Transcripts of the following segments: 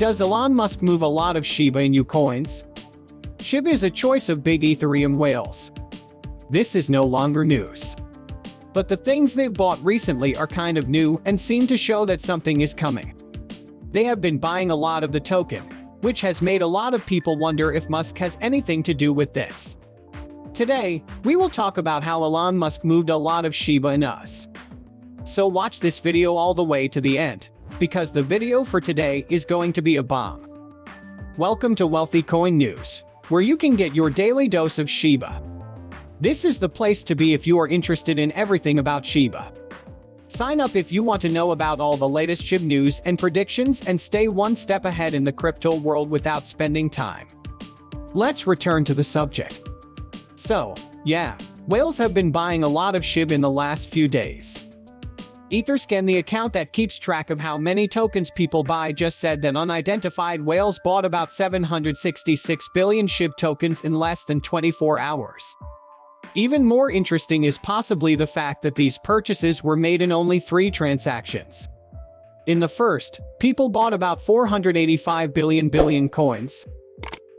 Does Elon Musk move a lot of Shiba Inu coins? Shib is a choice of big Ethereum whales. This is no longer news. But the things they've bought recently are kind of new and seem to show that something is coming. They have been buying a lot of the token, which has made a lot of people wonder if Musk has anything to do with this. Today, we will talk about how Elon Musk moved a lot of Shiba Inus. So watch this video all the way to the end, because the video for today is going to be a bomb. Welcome to Wealthy Coin News, where you can get your daily dose of Shiba. This is the place to be if you are interested in everything about Shiba. Sign up if you want to know about all the latest Shib news and predictions and stay one step ahead in the crypto world without spending time. Let's return to the subject. So, yeah, whales have been buying a lot of Shib in the last few days. Etherscan, the account that keeps track of how many tokens people buy, just said that unidentified whales bought about 766 billion Shib tokens in less than 24 hours. Even more interesting is possibly the fact that these purchases were made in only 3 transactions. In the first, people bought about 485 billion coins.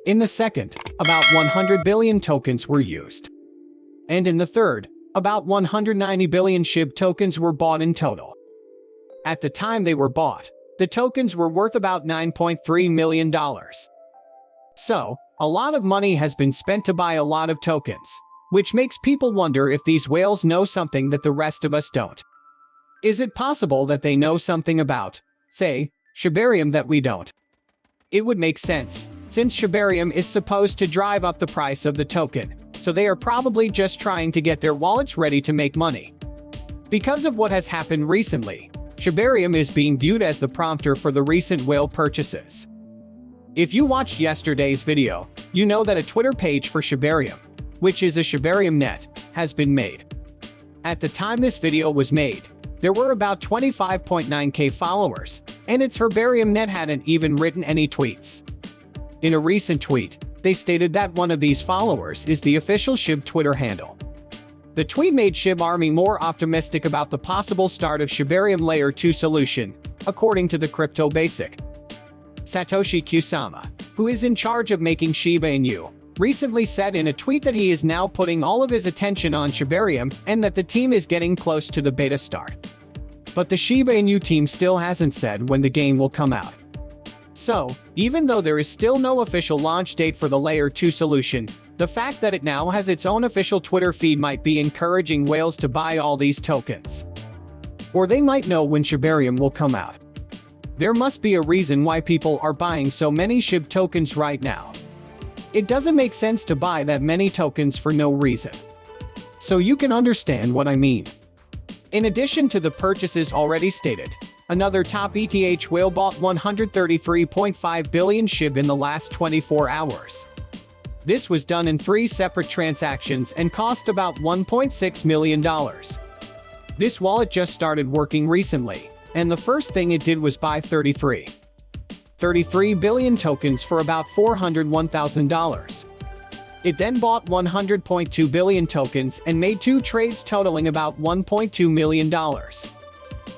In the second, about 100 billion tokens were used. And in the third, about 190 billion Shib tokens were bought in total. At the time they were bought, the tokens were worth about $9.3 million. So, a lot of money has been spent to buy a lot of tokens, which makes people wonder if these whales know something that the rest of us don't. Is it possible that they know something about, say, Shibarium that we don't? It would make sense, since Shibarium is supposed to drive up the price of the token, so they are probably just trying to get their wallets ready to make money. Because of what has happened recently, Shibarium is being viewed as the prompter for the recent whale purchases. If you watched yesterday's video, you know that a Twitter page for Shibarium, which is a Shibarium net, has been made. At the time this video was made, there were about 25.9k followers, and its Shibarium net hadn't even written any tweets. In a recent tweet, they stated that one of these followers is the official Shib Twitter handle. The tweet made Shib Army more optimistic about the possible start of Shibarium Layer 2 solution, according to the Crypto Basic. Satoshi Kusama, who is in charge of making Shiba Inu, recently said in a tweet that he is now putting all of his attention on Shibarium and that the team is getting close to the beta start. But the Shiba Inu team still hasn't said when the game will come out. So, even though there is still no official launch date for the Layer 2 solution, the fact that it now has its own official Twitter feed might be encouraging whales to buy all these tokens. Or they might know when Shibarium will come out. There must be a reason why people are buying so many Shib tokens right now. It doesn't make sense to buy that many tokens for no reason. So you can understand what I mean. In addition to the purchases already stated, another top ETH whale bought 133.5 billion Shib in the last 24 hours. This was done in 3 separate transactions and cost about $1.6 million. This wallet just started working recently, and the first thing it did was buy 33 billion tokens for about $401,000. It then bought 100.2 billion tokens and made 2 trades totaling about $1.2 million.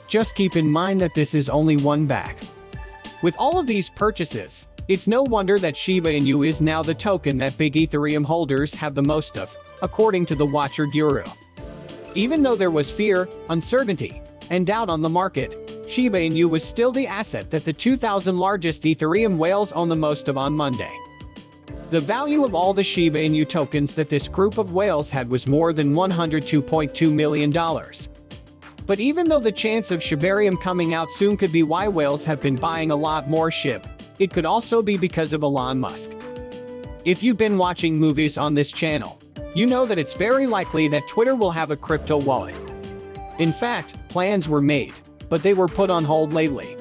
Just keep in mind that this is only one back. With all of these purchases, it's no wonder that Shiba Inu is now the token that big Ethereum holders have the most of, according to the Watcher Guru. Even though there was fear, uncertainty, and doubt on the market, Shiba Inu was still the asset that the 2,000 largest Ethereum whales own the most of on Monday. The value of all the Shiba Inu tokens that this group of whales had was more than $102.2 million. But even though the chance of Shibarium coming out soon could be why whales have been buying a lot more Shib, it could also be because of Elon Musk. If you've been watching movies on this channel, you know that it's very likely that Twitter will have a crypto wallet. In fact, plans were made, but they were put on hold lately.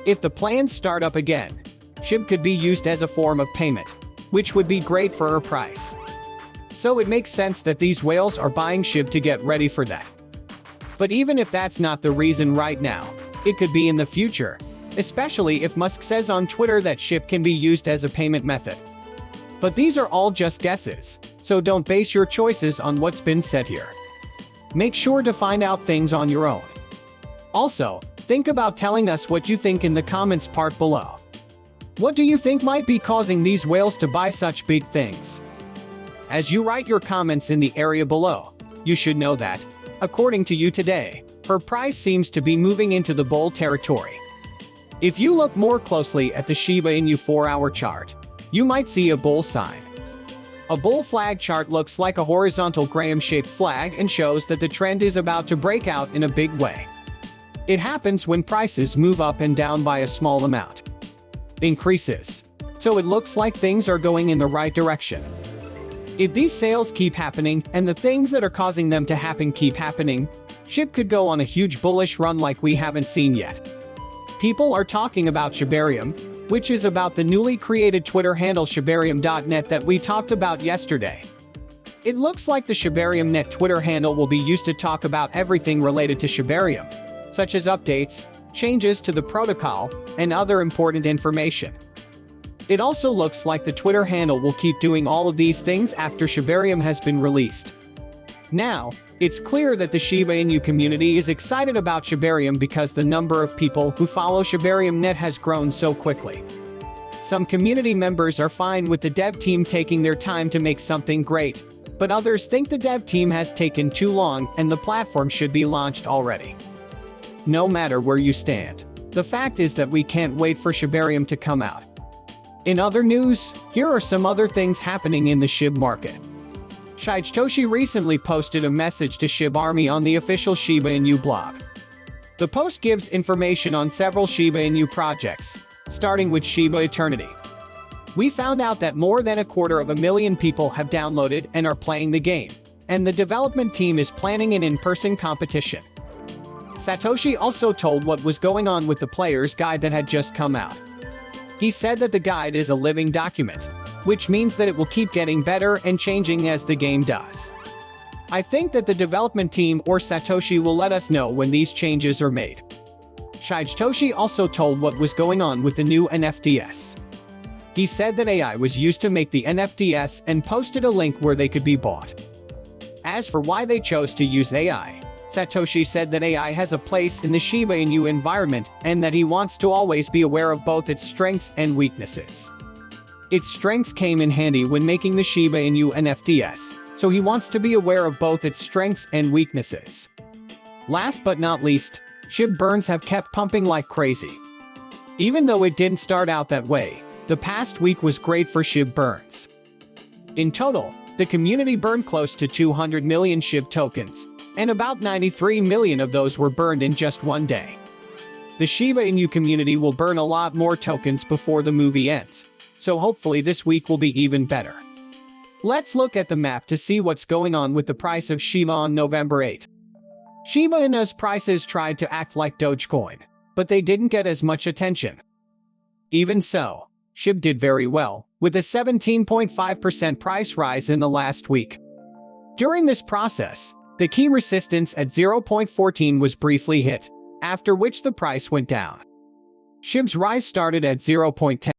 If the plans start up again, Shib could be used as a form of payment, which would be great for her price. So it makes sense that these whales are buying Shib to get ready for that. But even if that's not the reason right now, it could be in the future, especially if Musk says on Twitter that Shib can be used as a payment method. But these are all just guesses, so don't base your choices on what's been said here. Make sure to find out things on your own. Also, think about telling us what you think in the comments part below. What do you think might be causing these whales to buy such big things? As you write your comments in the area below, you should know that, according to you today, her price seems to be moving into the bull territory. If you look more closely at the Shiba Inu 4-hour chart, you might see a bull sign. A bull flag chart looks like a horizontal Graham-shaped flag and shows that the trend is about to break out in a big way. It happens when prices move up and down by a small amount. Increases. So it looks like things are going in the right direction. If these sales keep happening and the things that are causing them to happen keep happening, Shib could go on a huge bullish run like we haven't seen yet. People are talking about Shibarium, which is about the newly created Twitter handle Shibarium.net that we talked about yesterday. It looks like the Shibarium.net Twitter handle will be used to talk about everything related to Shibarium, such as updates, changes to the protocol, and other important information. It also looks like the Twitter handle will keep doing all of these things after Shibarium has been released. Now, it's clear that the Shiba Inu community is excited about Shibarium because the number of people who follow Shibarium.net has grown so quickly. Some community members are fine with the dev team taking their time to make something great, but others think the dev team has taken too long and the platform should be launched already. No matter where you stand, the fact is that we can't wait for Shibarium to come out. In other news, here are some other things happening in the Shib market. Shibatoshi recently posted a message to Shib Army on the official Shiba Inu blog. The post gives information on several Shiba Inu projects, starting with Shiba Eternity. We found out that more than 250,000 people have downloaded and are playing the game, and the development team is planning an in-person competition. Satoshi also told what was going on with the player's guide that had just come out. He said that the guide is a living document, which means that it will keep getting better and changing as the game does. I think that the development team or Satoshi will let us know when these changes are made. Shibatoshi also told what was going on with the new NFTs. He said that AI was used to make the NFTs and posted a link where they could be bought. As for why they chose to use AI, Satoshi said that AI has a place in the Shiba Inu environment and that he wants to always be aware of both its strengths and weaknesses. Its strengths came in handy when making the Shiba Inu NFTs, so he wants to be aware of both its strengths and weaknesses. Last but not least, Shib burns have kept pumping like crazy. Even though it didn't start out that way, the past week was great for Shib burns. In total, the community burned close to 200 million Shib tokens, and about 93 million of those were burned in just one day. The Shiba Inu community will burn a lot more tokens before the movie ends, so hopefully this week will be even better. Let's look at the map to see what's going on with the price of Shiba on November 8. Shiba Inu's prices tried to act like Dogecoin, but they didn't get as much attention. Even so, Shib did very well, with a 17.5% price rise in the last week. During this process, the key resistance at 0.14 was briefly hit, after which the price went down. Shib's rise started at 0.10.